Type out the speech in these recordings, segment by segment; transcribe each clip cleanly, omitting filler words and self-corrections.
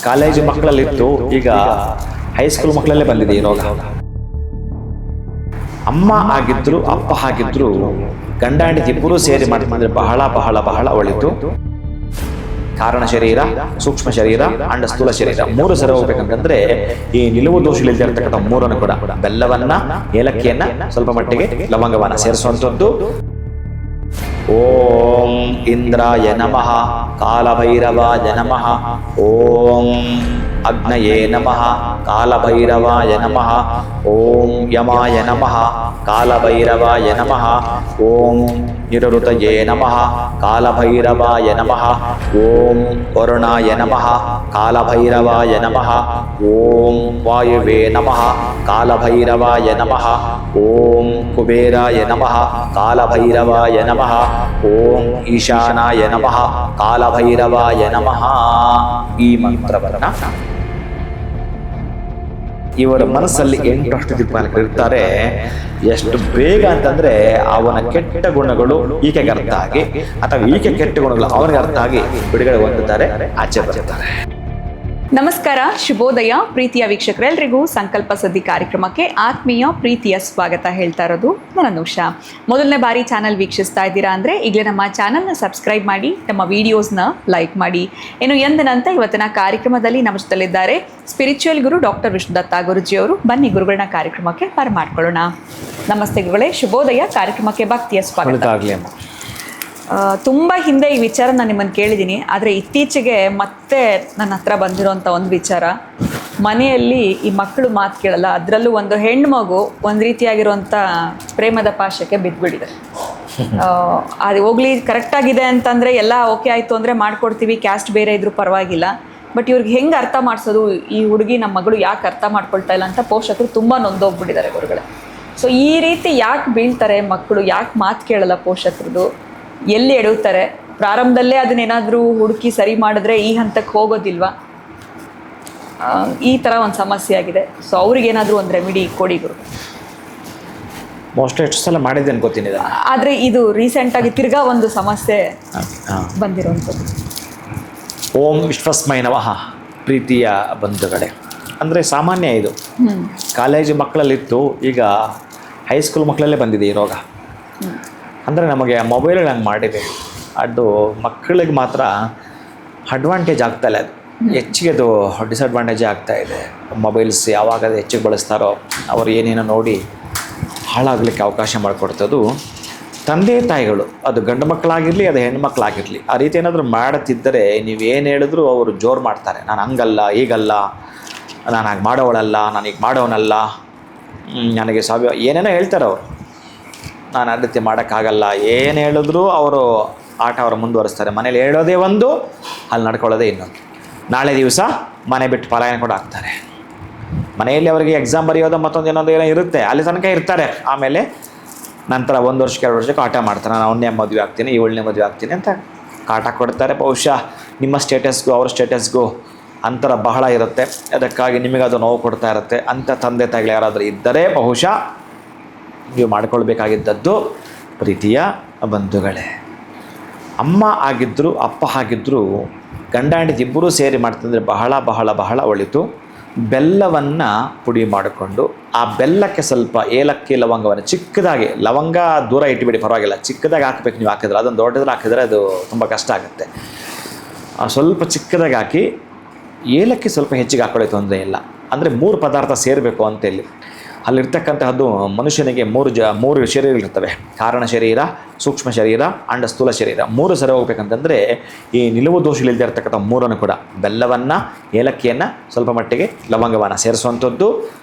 College ಮಕ್ಕಳಲ್ಲಿತ್ತು, ಈಗ high school ಮಕ್ಕಳಲ್ಲೇ ಬಂದಿದೆ ಈ ರೋಗ. ಅಮ್ಮ ಆಗಿದ್ರು ಅಪ್ಪ ಆಗಿದ್ರು ಗಂಡ ಹೆಂಡತಿ ಇಬ್ಬರೂ ಸೇರಿ ಮಾಡ್ತಿದ್ರೆ ಬಹಳ ಬಹಳ ಬಹಳ ಒಳಿತು. ಕಾರಣ ಶರೀರ, ಸೂಕ್ಷ್ಮ ಶರೀರ, ಅಂಡ ಸ್ಥೂಲ ಶರೀರ ಮೂರು ಸರಿ ಹೋಗ್ಬೇಕಂತಂದ್ರೆ ಈ ನಿಲುವು ದೋಷಗಳಿರ್ತಕ್ಕಂಥ ಮೂರನ್ನು ಕೂಡ ಬೆಲ್ಲವನ್ನ, ಏಲಕ್ಕಿಯನ್ನ, ಸ್ವಲ್ಪ ಮಟ್ಟಿಗೆ ಲವಂಗವನ್ನ ಸೇರಿಸುವಂಥದ್ದು. ಓಂ ಇಂದ್ರಾಯ ನಮಃ, ಕಾಲಭೈರವಾಯ ನಮಃ, ಓಂ ಅಗ್ನಯೇ ನಮಃ, ಕಾಲಭೈರವಾಯ ನಮಃ, ಓಂ ಯಮಾಯ ನಮಃ, ಕಾಲಭೈರವಾಯ ನಮಃ, ಓಂ ನಿರಋತಯೇ ನಮಃ, ಕಾಲಭೈರವಾಯ ನಮಃ, ಓಂ ವರುಣಾಯ ನಮಃ, ಕಾಲಭೈರವಾಯ ನಮಃ, ಓಂ ವಾಯುವೇ ನಮಃ, ಕಾಲಭೈರವಾಯ ನಮಃ, ಓಂ ಕುಬೇರಾಯ ನಮಃ, ಕಾಲಭೈರವಾಯ ನಮಃ, ಓಂ ಈಶಾನಾಯ ನಮಃ, ಕಾಲಭೈರವಾಯ ನಮಃ. ಈ ಮಂತ್ರವನ್ನ ಇವರ ಮನಸ್ಸಲ್ಲಿ 8 ದಿಕ್ಪಾಲಕರು ಇರ್ತಾರೆ. ಎಷ್ಟು ಬೇಗ ಅಂತಂದ್ರೆ ಅವನ ಕೆಟ್ಟ ಗುಣಗಳು ಈಕೆಗೆ ಅರ್ಥ ಆಗಿ ಅಥವಾ ಈಕೆ ಕೆಟ್ಟ ಗುಣಗಳು ಅವನಿಗೆ ಅರ್ಥ ಆಗಿ ಬಿಡುಗಡೆ ಹೊಂದುತ್ತಾರೆ, ಆಚೆ ಬರ್ತಾರೆ. ನಮಸ್ಕಾರ, ಶುಭೋದಯ ಪ್ರೀತಿಯ ವೀಕ್ಷಕರೆಲ್ಲರಿಗೂ ಸಂಕಲ್ಪ ಸುದ್ದಿ ಕಾರ್ಯಕ್ರಮಕ್ಕೆ ಆತ್ಮೀಯ ಪ್ರೀತಿಯ ಸ್ವಾಗತ ಹೇಳ್ತಾ ಇರೋದು ನಾನು ಉಷಾ. ಮೊದಲನೇ ಬಾರಿ ಚಾನಲ್ ವೀಕ್ಷಿಸ್ತಾ ಇದ್ದೀರಾ ಅಂದರೆ ಈಗಲೇ ನಮ್ಮ ಚಾನಲ್ನ ಸಬ್ಸ್ಕ್ರೈಬ್ ಮಾಡಿ, ನಮ್ಮ ವಿಡಿಯೋಸ್ನ ಲೈಕ್ ಮಾಡಿ. ಇನ್ನು ಎಂದಿನಂತೆ ಇವತ್ತಿನ ಕಾರ್ಯಕ್ರಮದಲ್ಲಿ ನಮ್ಮ ಜೊತೆಲಿದ್ದಾರೆ ಸ್ಪಿರಿಚುವಲ್ ಗುರು ಡಾಕ್ಟರ್ ವಿಷ್ಣುದತ್ತ ಗುರುಜಿಯವರು. ಬನ್ನಿ ಗುರುಗಳನ್ನ ಕಾರ್ಯಕ್ರಮಕ್ಕೆ ಬರಮಾಡ್ಕೊಳ್ಳೋಣ. ನಮಸ್ತೆ ಗುರುಗಳೇ, ಶುಭೋದಯ. ಕಾರ್ಯಕ್ರಮಕ್ಕೆ ಭಕ್ತಿಯ ಸ್ವಾಗತ. ತುಂಬ ಹಿಂದೆ ಈ ವಿಚಾರ ನಾನು ನಿಮ್ಮನ್ನು ಕೇಳಿದ್ದೀನಿ, ಆದರೆ ಇತ್ತೀಚೆಗೆ ಮತ್ತೆ ನನ್ನ ಹತ್ರ ಬಂದಿರೋಂಥ ಒಂದು ವಿಚಾರ. ಮನೆಯಲ್ಲಿ ಈ ಮಕ್ಕಳು ಮಾತು ಕೇಳಲ್ಲ, ಅದರಲ್ಲೂ ಒಂದು ಹೆಣ್ಣು ಮಗು ಒಂದು ರೀತಿಯಾಗಿರುವಂಥ ಪ್ರೇಮದ ಪಾಶಕ್ಕೆ ಬಿದ್ದುಬಿಟ್ಟಿದೆ. ಅದು ಹೋಗ್ಲಿ, ಕರೆಕ್ಟಾಗಿದೆ ಅಂತಂದರೆ ಎಲ್ಲ ಓಕೆ ಆಯಿತು ಅಂದರೆ ಮಾಡಿಕೊಡ್ತೀವಿ, ಕ್ಯಾಸ್ಟ್ ಬೇರೆ ಇದ್ರೂ ಪರವಾಗಿಲ್ಲ. ಬಟ್ ಇವ್ರಿಗೆ ಹೆಂಗೆ ಅರ್ಥ ಮಾಡಿಸೋದು, ಈ ಹುಡುಗಿ ನಮ್ಮ ಮಗಳು ಯಾಕೆ ಅರ್ಥ ಮಾಡ್ಕೊಳ್ತಾ ಇಲ್ಲ ಅಂತ ಪೋಷಕರು ತುಂಬ ನೊಂದೋಗ್ಬಿಟ್ಟಿದ್ದಾರೆ ಗುರುಗಳೇ. ಸೊ ಈ ರೀತಿ ಯಾಕೆ ಬೀಳ್ತಾರೆ ಮಕ್ಕಳು, ಯಾಕೆ ಮಾತು ಕೇಳಲ್ಲ ಪೋಷಕರದು, ಎಲ್ಲಿ ಎಡುತ್ತಾರೆ? ಪ್ರಾರಂಭದಲ್ಲೇ ಅದನ್ನೇನಾದರೂ ಹುಡುಕಿ ಸರಿ ಮಾಡಿದ್ರೆ ಈ ಹಂತಕ್ಕೆ ಹೋಗೋದಿಲ್ವಾ? ಈ ಥರ ಒಂದು ಸಮಸ್ಯೆ ಆಗಿದೆ. ಸೊ ಅವ್ರಿಗೇನಾದರೂ ಒಂದು ರೆಮಿಡಿ ಕೊಡಿ ಗುರು. ಮೋಸ್ಟ್ಲಿ ಎಷ್ಟು ಸಲ ಮಾಡಿದ್ದೆ ಅನ್ಕೋತೀನಿ. ಆದರೆ ಇದು ರೀಸೆಂಟಾಗಿ ತಿರ್ಗಾ ಒಂದು ಸಮಸ್ಯೆ ಬಂದಿರೋವಂಥದ್ದು. ಓಂ ವಿಶ್ವಸ್ಮೈ ನಮಃ. ಪ್ರೀತಿಯ ಬಂಧುಗಳೇ, ಅಂದರೆ ಸಾಮಾನ್ಯ ಇದು. ಕಾಲೇಜು ಮಕ್ಕಳಲ್ಲಿತ್ತು, ಈಗ ಹೈಸ್ಕೂಲ್ ಮಕ್ಕಳಲ್ಲೇ ಬಂದಿದೆ ಈ ರೋಗ. ಅಂದರೆ ನಮಗೆ ಮೊಬೈಲ್ಗಳು ಹಂಗೆ ಮಾಡಿದೆ, ಅದು ಮಕ್ಕಳಿಗೆ ಮಾತ್ರ ಅಡ್ವಾಂಟೇಜ್ ಆಗ್ತಾಯಿಲ್ಲ, ಅದು ಹೆಚ್ಚಿಗೆ ಅದು ಡಿಸಡ್ವಾಂಟೇಜೇ ಆಗ್ತಾಯಿದೆ. ಮೊಬೈಲ್ಸ್ ಯಾವಾಗ ಅದು ಹೆಚ್ಚಿಗೆ ಬಳಸ್ತಾರೋ ಅವರು ಏನೇನೋ ನೋಡಿ ಹಾಳಾಗಲಿಕ್ಕೆ ಅವಕಾಶ ಮಾಡಿಕೊಡ್ತದ್ದು ತಂದೆ ತಾಯಿಗಳು. ಅದು ಗಂಡು ಮಕ್ಕಳಾಗಿರಲಿ, ಅದು ಹೆಣ್ಣು ಮಕ್ಕಳಾಗಿರಲಿ, ಆ ರೀತಿ ಏನಾದರೂ ಮಾಡುತ್ತಿದ್ದರೆ ನೀವೇನು ಹೇಳಿದ್ರು ಅವರು ಜೋರು ಮಾಡ್ತಾರೆ. ನಾನು ಹಂಗಲ್ಲ, ಹೀಗಲ್ಲ, ನಾನು ಹಾಗೆ ಮಾಡೋವಳಲ್ಲ, ನಾನು ಈಗ ಮಾಡೋನಲ್ಲ, ನನಗೆ ಏನೇನೋ ಹೇಳ್ತಾರೆ ಅವರು. ನಾನು ಆ ರೀತಿ ಮಾಡೋಕ್ಕಾಗಲ್ಲ, ಏನು ಹೇಳಿದ್ರು ಅವರು ಆಟ ಅವರು ಮುಂದುವರಿಸ್ತಾರೆ. ಮನೇಲಿ ಹೇಳೋದೇ ಒಂದು, ಅಲ್ಲಿ ನಡ್ಕೊಳ್ಳೋದೇ ಇನ್ನೊಂದು. ನಾಳೆ ದಿವಸ ಮನೆ ಬಿಟ್ಟು ಪಲಾಯನ ಕೂಡ ಆಗ್ತಾರೆ. ಮನೆಯಲ್ಲಿ ಅವರಿಗೆ ಎಕ್ಸಾಮ್ ಬರೆಯೋದು ಮತ್ತೊಂದು ಏನೋ ಇರುತ್ತೆ, ಅಲ್ಲಿ ತನಕ ಇರ್ತಾರೆ. ಆಮೇಲೆ ನಂತರ 1 ವರ್ಷಕ್ಕೆ 2 ವರ್ಷಕ್ಕೆ ಆಟ ಮಾಡ್ತಾರೆ. ನಾನು ಅವನ್ನೇ ಮದುವೆ ಆಗ್ತೀನಿ, ಇವಳನ್ನೇ ಮದುವೆ ಆಗ್ತೀನಿ ಅಂತ ಕಾಟ ಕೊಡ್ತಾರೆ. ಬಹುಶಃ ನಿಮ್ಮ ಸ್ಟೇಟಸ್ಗೂ ಅವ್ರ ಸ್ಟೇಟಸ್ಗೂ ಅಂತರ ಬಹಳ ಇರುತ್ತೆ, ಅದಕ್ಕಾಗಿ ನಿಮಗದು ನೋವು ಕೊಡ್ತಾ ಇರುತ್ತೆ. ಅಂಥ ತಂದೆ ತಾಯಿಗಳು ಯಾರಾದರೂ ಇದ್ದರೆ ಬಹುಶಃ ನೀವು ಮಾಡಿಕೊಳ್ಬೇಕಾಗಿದ್ದದ್ದು ಪ್ರೀತಿಯ ಬಂಧುಗಳೇ. ಅಮ್ಮ ಆಗಿದ್ದರು ಅಪ್ಪ ಆಗಿದ್ದರು ಗಂಡ ಹೆಂಡತಿ ಇಬ್ಬರೂ ಸೇರಿ ಮಾಡ್ತಂದರೆ ಬಹಳ ಬಹಳ ಬಹಳ ಒಳಿತು. ಬೆಲ್ಲವನ್ನು ಪುಡಿ ಮಾಡಿಕೊಂಡು ಆ ಬೆಲ್ಲಕ್ಕೆ ಸ್ವಲ್ಪ ಏಲಕ್ಕಿ ಲವಂಗವನ್ನು ಚಿಕ್ಕದಾಗಿ, ಲವಂಗ ದೂರ ಇಟ್ಟುಬಿಡಿ ಪರವಾಗಿಲ್ಲ, ಚಿಕ್ಕದಾಗಿ ಹಾಕಬೇಕು. ನೀವು ಹಾಕಿದ್ರೆ ಅದನ್ನು ದೊಡ್ಡದಾಗಿ ಹಾಕಿದರೆ ಅದು ತುಂಬ ಕಷ್ಟ ಆಗುತ್ತೆ. ಸ್ವಲ್ಪ ಚಿಕ್ಕದಾಗಿ ಹಾಕಿ ಏಲಕ್ಕಿ ಸ್ವಲ್ಪ ಹೆಚ್ಚಿಗೆ ಹಾಕೊಳ್ಳಿ, ತೊಂದರೆ ಇಲ್ಲ. ಅಂದರೆ 3 ಪದಾರ್ಥ ಸೇರಬೇಕು ಅಂತ ಇಲ್ಲಿ. ಅಲ್ಲಿರ್ತಕ್ಕಂತಹದ್ದು ಮನುಷ್ಯನಿಗೆ 3 ಶರೀರಗಳಿರ್ತವೆ. ಕಾರಣ ಶರೀರ, ಸೂಕ್ಷ್ಮ ಶರೀರ, ಅಂಡ ಸ್ಥೂಲ ಶರೀರ 3 ಸರಿ ಹೋಗ್ಬೇಕಂತಂದರೆ ಈ ನಿಲುವು ದೋಷಗಳಿರ್ತಕ್ಕಂಥ 3ಅನ್ನು ಕೂಡ ಬೆಲ್ಲವನ್ನು, ಏಲಕ್ಕಿಯನ್ನು, ಸ್ವಲ್ಪ ಮಟ್ಟಿಗೆ ಲವಂಗವನ್ನು ಸೇರಿಸುವಂಥದ್ದು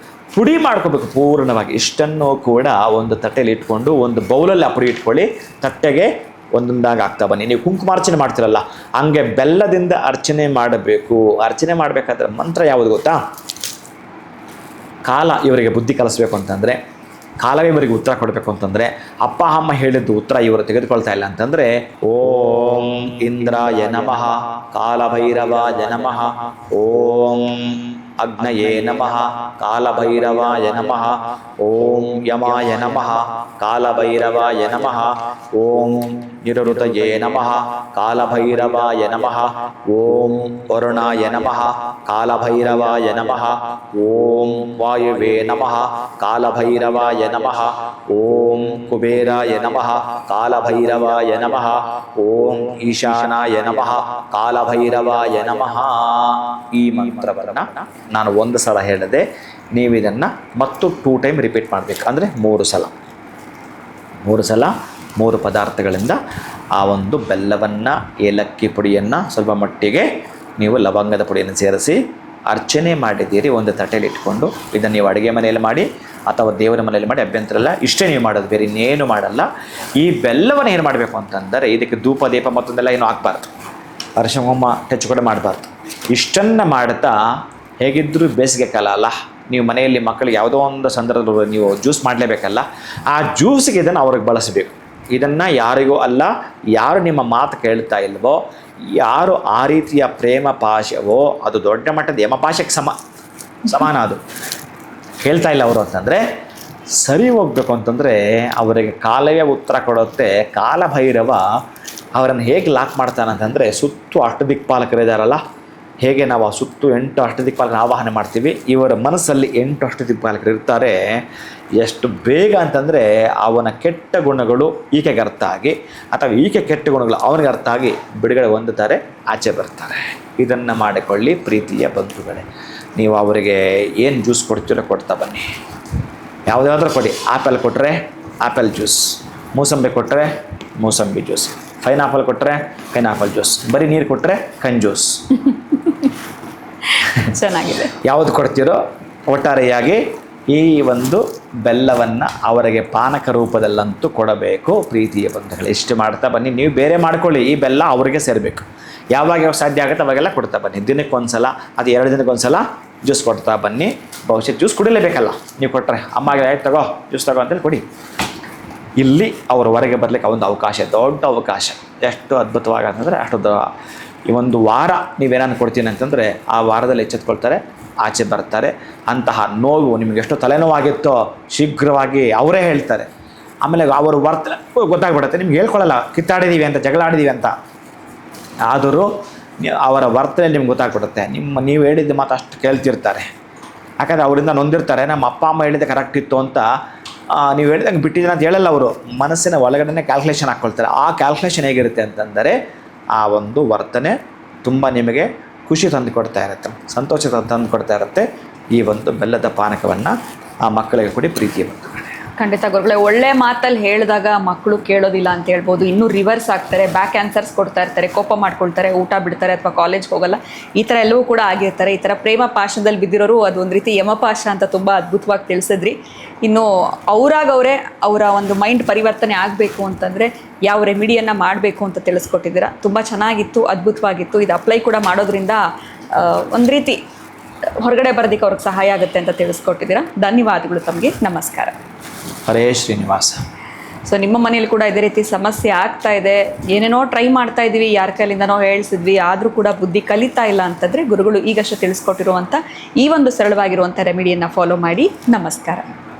ಪುಡಿ ಮಾಡ್ಕೋಬೇಕು ಪೂರ್ಣವಾಗಿ. ಇಷ್ಟನ್ನು ಕೂಡ ಒಂದು ತಟ್ಟೆಯಲ್ಲಿ ಇಟ್ಕೊಂಡು ಒಂದು ಬೌಲಲ್ಲಿ ಆ ಪುಡಿ ಇಟ್ಕೊಳ್ಳಿ, ತಟ್ಟೆಗೆ ಒಂದೊಂದಾಗಿ ಆಗ್ತಾ ಬನ್ನಿ. ನೀವು ಕುಂಕುಮಾರ್ಚನೆ ಮಾಡ್ತಿರಲ್ಲ ಹಂಗೆ ಬೆಲ್ಲದಿಂದ ಅರ್ಚನೆ ಮಾಡಬೇಕು. ಅರ್ಚನೆ ಮಾಡಬೇಕಾದ್ರೆ ಮಂತ್ರ ಯಾವುದು ಗೊತ್ತಾ? ಕಾಲ ಇವರಿಗೆ ಬುದ್ಧಿ ಕಲಿಸ್ಬೇಕು ಅಂತಂದರೆ, ಕಾಲವೇ ಇವರಿಗೆ ಉತ್ತರ ಕೊಡಬೇಕು ಅಂತಂದರೆ, ಅಪ್ಪ ಅಮ್ಮ ಹೇಳಿದ್ದು ಉತ್ತರ ಇವರು ತೆಗೆದುಕೊಳ್ತಾ ಇಲ್ಲ ಅಂತಂದರೆ, ಓಂ ಇಂದ್ರಾಯ ನಮಃ, ಕಾಲಭೈರವಾಯ ನಮಃ, ಓಂ ಅಗ್ನಯೇ ನಮಃ ಕಾಲಭೈರವಾಯ ನಮಃ ಓಂ ಯಮಾಯ ನಮಃ ಕಾಲಭೈರವಾಯ ನಮಃ ಓಂ ನಿರಋತಯೇ ನಮಃ ಕಾಲಭೈರವಾಯ ನಮಃ ಓಂ ವರುಣಾಯ ನಮಃ ಕಾಲಭೈರವಾಯ ನಮಃ ಓಂ ವಾಯುವೇ ನಮಃ ಕಾಲಭೈರವಾಯ ನಮಃ ಓಂ ಕುಬೇರಾಯ ನಮಃ ಕಾಲಭೈರವಾಯ ನಮಃ ಓಂ ಈಶಾನಾಯ ನಮಃ ಕಾಲಭೈರವಾಯ ನಮಃ. ಈ ಮಂತ್ರವನ್ನು ನಾನು ಒಂದು ಸಲ ಹೇಳಿದೆ, ನೀವು ಇದನ್ನು ಮತ್ತು 2 ಟೈಮ್ ರಿಪೀಟ್ ಮಾಡಬೇಕು. ಅಂದರೆ 3 ಸಲ 3 ಪದಾರ್ಥಗಳಿಂದ ಆ ಒಂದು ಬೆಲ್ಲವನ್ನು, ಏಲಕ್ಕಿ ಪುಡಿಯನ್ನು, ಸ್ವಲ್ಪ ಮಟ್ಟಿಗೆ ನೀವು ಲವಂಗದ ಪುಡಿಯನ್ನು ಸೇರಿಸಿ ಅರ್ಚನೆ ಮಾಡಿದ್ದೀರಿ ಒಂದು ತಟ್ಟೆಯಲ್ಲಿ ಇಟ್ಕೊಂಡು. ಇದನ್ನು ನೀವು ಅಡುಗೆ ಮನೆಯಲ್ಲಿ ಮಾಡಿ ಅಥವಾ ದೇವರ ಮನೆಯಲ್ಲಿ ಮಾಡಿ, ಅಭ್ಯಂತರ ಇಲ್ಲ. ಇಷ್ಟೇ ನೀವು ಮಾಡೋದು, ಬೇರೆ ಇನ್ನೇನು ಮಾಡಲ್ಲ. ಈ ಬೆಲ್ಲವನ್ನು ಏನು ಮಾಡಬೇಕು ಅಂತಂದರೆ ಇದಕ್ಕೆ ಧೂಪ ದೀಪ ಮತ್ತೊಂದೆಲ್ಲ ಏನು ಹಾಕ್ಬಾರ್ದು, ಅರಿಶಿನ ಹೋಮ ಹೆಚ್ಚು ಕಡೆ ಮಾಡಬಾರ್ದು. ಇಷ್ಟನ್ನು ಮಾಡ್ತಾ, ಹೇಗಿದ್ದರೂ ಬೇಸಿಗೆ ಕಾಲ ಅಲ್ಲ, ನೀವು ಮನೆಯಲ್ಲಿ ಮಕ್ಕಳಿಗೆ ಯಾವುದೋ ಒಂದು ಸಂದರ್ಭದಲ್ಲಿ ನೀವು ಜ್ಯೂಸ್ ಮಾಡಲೇಬೇಕಲ್ಲ, ಆ ಜ್ಯೂಸಿಗೆ ಇದನ್ನು ಅವ್ರಿಗೆ ಬಳಸಬೇಕು. ಇದನ್ನು ಯಾರಿಗೂ ಅಲ್ಲ, ಯಾರು ನಿಮ್ಮ ಮಾತು ಕೇಳ್ತಾ ಇಲ್ವೋ, ಯಾರು ಆ ರೀತಿಯ ಪ್ರೇಮ ಪಾಶವೋ, ಅದು ದೊಡ್ಡ ಮಟ್ಟದ ಯಮಪಾಶಕ್ಕೆ ಸಮಾನ ಅದು ಕೇಳ್ತಾ ಇಲ್ಲ ಅವರು ಅಂತಂದರೆ ಸರಿ ಹೋಗಬೇಕು ಅಂತಂದರೆ ಅವರಿಗೆ ಕಾಲವೇ ಉತ್ತರ ಕೊಡುತ್ತೆ. ಕಾಲಭೈರವ ಅವರನ್ನು ಹೇಗೆ ಲಾಕ್ ಮಾಡ್ತಾನಂತಂದರೆ, ಸುತ್ತು ಅಷ್ಟದಿಕ್ಪಾಲಕರಿದ್ದಾರಲ್ಲ, ಹೇಗೆ ನಾವು ಆ ಸುತ್ತು 8 ಅಷ್ಟದಿಕ್ಪಾಲಕರ ಆವಾಹನೆ ಮಾಡ್ತೀವಿ, ಇವರ ಮನಸ್ಸಲ್ಲಿ 8 ಅಷ್ಟದಿಕ್ಪಾಲಕರು ಇರ್ತಾರೆ. ಎಷ್ಟು ಬೇಗ ಅಂತಂದರೆ ಅವನ ಕೆಟ್ಟ ಗುಣಗಳು ಈಕೆಗೆ ಅರ್ಥ ಆಗಿ, ಅಥವಾ ಈಕೆ ಕೆಟ್ಟ ಗುಣಗಳು ಅವನಿಗೆ ಅರ್ಥ ಆಗಿ ಬಿಡುಗಡೆ ಹೊಂದುತ್ತಾರೆ, ಆಚೆ ಬರ್ತಾರೆ. ಇದನ್ನು ಮಾಡಿಕೊಳ್ಳಿ ಪ್ರೀತಿಯ ಬಂಧುಗಳೇ. ನೀವು ಅವರಿಗೆ ಏನು ಜ್ಯೂಸ್ ಕೊಡ್ತೀರೋ ಕೊಡ್ತಾ ಬನ್ನಿ. ಯಾವುದಾದ್ರೂ ಕೊಡಿ. ಆ್ಯಪಲ್ ಕೊಟ್ಟರೆ ಆ್ಯಪಲ್ ಜ್ಯೂಸ್, ಮೂಸಂಬಿ ಕೊಟ್ಟರೆ ಮೂಸಂಬಿ ಜ್ಯೂಸ್, ಪೈನಾಪಲ್ ಕೊಟ್ಟರೆ ಪೈನಾಪಲ್ ಜ್ಯೂಸ್, ಬರೀ ನೀರು ಕೊಟ್ಟರೆ ಕಂಜೂಸ್. ಚೆನ್ನಾಗಿದೆ. ಯಾವುದು ಕೊಡ್ತೀರೋ ಒಟ್ಟಾರೆಯಾಗಿ ಈ ಒಂದು ಬೆಲ್ಲವನ್ನು ಅವರಿಗೆ ಪಾನಕ ರೂಪದಲ್ಲಂತೂ ಕೊಡಬೇಕು ಪ್ರೀತಿಯ ಬಂಧುಗಳು. ಇಷ್ಟು ಮಾಡ್ತಾ ಬನ್ನಿ. ನೀವು ಬೇರೆ ಮಾಡ್ಕೊಳ್ಳಿ, ಈ ಬೆಲ್ಲ ಅವರಿಗೆ ಸೇರಬೇಕು. ಯಾವಾಗ ಸಾಧ್ಯ ಆಗುತ್ತೆ ಅವಾಗೆಲ್ಲ ಕೊಡ್ತಾ ಬನ್ನಿ. ದಿನಕ್ಕೆ ಒಂದ್ಸಲ, ಅದು 2 ದಿನಕ್ಕೆ ಒಂದ್ಸಲ ಜ್ಯೂಸ್ ಕೊಡ್ತಾ ಬನ್ನಿ. ಬಹುಶಃ ಜ್ಯೂಸ್ ಕುಡಿಲೇಬೇಕಲ್ಲ, ನೀವು ಕೊಟ್ಟರೆ ಅಮ್ಮಗೆ ಆಯ್ತು ತಗೋ ಜ್ಯೂಸ್ ತಗೋ ಅಂತೇಳಿ ಕೊಡಿ. ಇಲ್ಲಿ ಅವರು ಹೊರಗೆ ಬರಲಿಕ್ಕೆ ಒಂದು ಅವಕಾಶ, ದೊಡ್ಡ ಅವಕಾಶ. ಎಷ್ಟು ಅದ್ಭುತವಾಗಂತಂದರೆ ಅಷ್ಟು. ಈ ಒಂದು ವಾರ ನೀವೇನಾದ್ರು ಕೊಡ್ತೀನಿ ಅಂತಂದರೆ ಆ ವಾರದಲ್ಲಿ ಎಚ್ಚೆತ್ಕೊಳ್ತಾರೆ, ಆಚೆ ಬರ್ತಾರೆ. ಅಂತಹ ನೋವು ನಿಮಗೆ ಎಷ್ಟು ತಲೆನೋವಾಗಿತ್ತೋ ಶೀಘ್ರವಾಗಿ ಅವರೇ ಹೇಳ್ತಾರೆ. ಆಮೇಲೆ ಅವರು ಗೊತ್ತಾಗ್ಬಿಡುತ್ತೆ, ನಿಮ್ಗೆ ಹೇಳ್ಕೊಳ್ಳಲ್ಲ ಕಿತ್ತಾಡಿದ್ದೀವಿ ಅಂತ, ಜಗಳ ಆಡಿದ್ದೀವಿ ಅಂತ. ಆದರೂ ಅವರ ವರ್ತನೆ ನಿಮ್ಗೆ ಗೊತ್ತಾಗ್ಬಿಡುತ್ತೆ. ನೀವು ಹೇಳಿದ್ದು ಮಾತು ಅಷ್ಟು ಕೇಳ್ತಿರ್ತಾರೆ. ಯಾಕಂದರೆ ಅವರಿಂದ ನೊಂದಿರ್ತಾರೆ. ನಮ್ಮ ಅಪ್ಪ ಅಮ್ಮ ಹೇಳಿದ್ದೆ ಕರೆಕ್ಟ್ ಇತ್ತು ಅಂತ ನೀವು ಹೇಳಿದಂಗೆ ಬಿಟ್ಟಿದ್ದೀನಿ ಅಂತ ಹೇಳಲ್ಲ. ಅವರು ಮನಸ್ಸಿನ ಒಳಗಡೆ ಕ್ಯಾಲ್ಕುಲೇಷನ್ ಹಾಕ್ಕೊಳ್ತಾರೆ. ಆ ಕ್ಯಾಲ್ಕುಲೇಷನ್ ಹೇಗಿರುತ್ತೆ ಅಂತಂದರೆ ಆ ಒಂದು ವರ್ತನೆ ತುಂಬ ನಿಮಗೆ ಖುಷಿ ತಂದು ಕೊಡ್ತಾ ಇರುತ್ತೆ, ಸಂತೋಷ ತಂದು ಕೊಡ್ತಾ ಇರುತ್ತೆ. ಈ ಒಂದು ಬೆಲ್ಲದ ಪಾನಕವನ್ನು ಆ ಮಕ್ಕಳಿಗೆ ಕೊಡಿ ಪ್ರೀತಿಯ ಬಂಧುಗಳೇ. ಖಂಡಿತ ಗುರುಗಳೇ, ಒಳ್ಳೆ ಮಾತಲ್ಲಿ ಹೇಳಿದಾಗ ಮಕ್ಕಳು ಕೇಳೋದಿಲ್ಲ ಅಂತ ಹೇಳ್ಬೋದು. ಇನ್ನೂ ರಿವರ್ಸ್ ಆಗ್ತಾರೆ, ಬ್ಯಾಕ್ ಆನ್ಸರ್ಸ್ ಕೊಡ್ತಾ ಇರ್ತಾರೆ, ಕೋಪ ಮಾಡ್ಕೊಳ್ತಾರೆ, ಊಟ ಬಿಡ್ತಾರೆ ಅಥವಾ ಕಾಲೇಜ್ಗೆ ಹೋಗಲ್ಲ, ಈ ಥರ ಎಲ್ಲವೂ ಕೂಡ ಆಗಿರ್ತಾರೆ. ಈ ಥರ ಪ್ರೇಮ ಪಾಶದಲ್ಲಿ ಬಿದ್ದಿರೋರು ಅದು ಒಂದು ರೀತಿ ಯಮಪಾಶ ಅಂತ ತುಂಬ ಅದ್ಭುತವಾಗಿ ತಿಳಿಸಿದ್ರಿ. ಇನ್ನು ಅವರಾಗವರೇ ಅವರ ಒಂದು ಮೈಂಡ್ ಪರಿವರ್ತನೆ ಆಗಬೇಕು ಅಂತಂದರೆ ಯಾವ ರೆಮಿಡಿಯನ್ನು ಮಾಡಬೇಕು ಅಂತ ತಿಳಿಸ್ಕೊಟ್ಟಿದ್ದೀರಾ. ತುಂಬ ಚೆನ್ನಾಗಿತ್ತು, ಅದ್ಭುತವಾಗಿತ್ತು. ಇದು ಅಪ್ಲೈ ಕೂಡ ಮಾಡೋದ್ರಿಂದ ಒಂದು ರೀತಿ ಹೊರಗಡೆ ಬರೋದಕ್ಕೆ ಅವ್ರಿಗೆ ಸಹಾಯ ಆಗುತ್ತೆ ಅಂತ ತಿಳಿಸ್ಕೊಟ್ಟಿದ್ದೀರಾ. ಧನ್ಯವಾದಗಳು ತಮಗೆ. ನಮಸ್ಕಾರ. ಹರೇ ಶ್ರೀನಿವಾಸ. ಸೊ ನಿಮ್ಮ ಮನೇಲಿ ಕೂಡ ಇದೇ ರೀತಿ ಸಮಸ್ಯೆ ಆಗ್ತಾ ಇದೆ, ಏನೇನೋ ಟ್ರೈ ಮಾಡ್ತಾ ಇದ್ದೀವಿ, ಯಾರ ಕೈಲಿಂದನೋ ಹೇಳಿಸಿದ್ವಿ, ಆದರೂ ಕೂಡ ಬುದ್ಧಿ ಕಲಿತಾ ಇಲ್ಲ ಅಂತಂದರೆ ಗುರುಗಳು ಈಗಷ್ಟೇ ತಿಳಿಸ್ಕೊಟ್ಟಿರುವಂಥ ಈ ಒಂದು ಸರಳವಾಗಿರುವಂಥ ರೆಮಿಡಿಯನ್ನು ಫಾಲೋ ಮಾಡಿ. ನಮಸ್ಕಾರ.